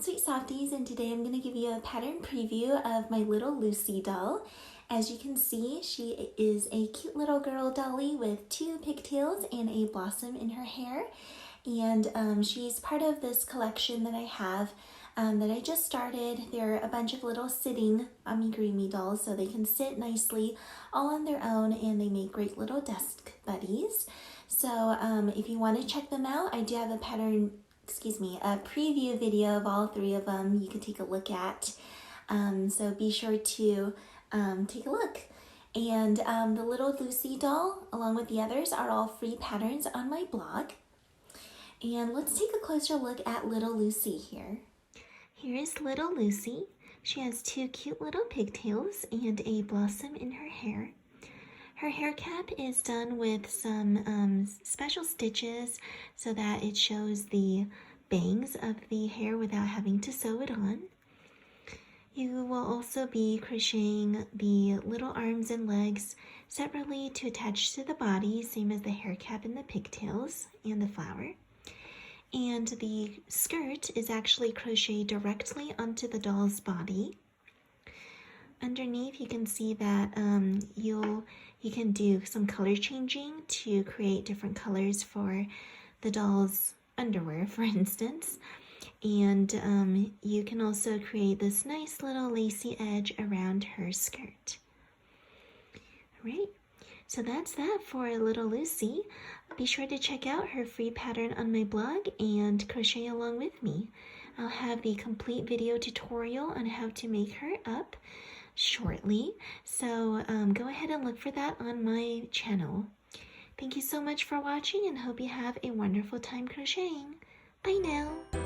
everyone, Sweet Softies, and today I'm going to give you a pattern preview of my little Lucy doll. As you can see, she is a cute little girl dolly with 2 pigtails and a blossom in her hair. And she's part of this collection that I have that I just started. They're a bunch of little sitting Amigurumi dolls, so they can sit nicely all on their own, and they make great little desk buddies. So if you want to check them out, I do have a preview video of all 3 of them you can take a look at. So be sure to take a look. And the little Lucy doll, along with the others, are all free patterns on my blog. And let's take a closer look at little Lucy here. Here is little Lucy. She has 2 cute little pigtails and a blossom in her hair. Her hair cap is done with some special stitches so that it shows the bangs of the hair without having to sew it on. You will also be crocheting the little arms and legs separately to attach to the body, same as the hair cap and the pigtails and the flower. And the skirt is actually crocheted directly onto the doll's body. Underneath, you can see that you can do some color changing to create different colors for the doll's underwear, for instance. And you can also create this nice little lacy edge around her skirt. All right, so that's that for little Lucy. Be sure to check out her free pattern on my blog and crochet along with me. I'll have the complete video tutorial on how to make her up shortly, so go ahead and look for that on my channel. Thank you so much for watching, and hope you have a wonderful time crocheting. Bye now!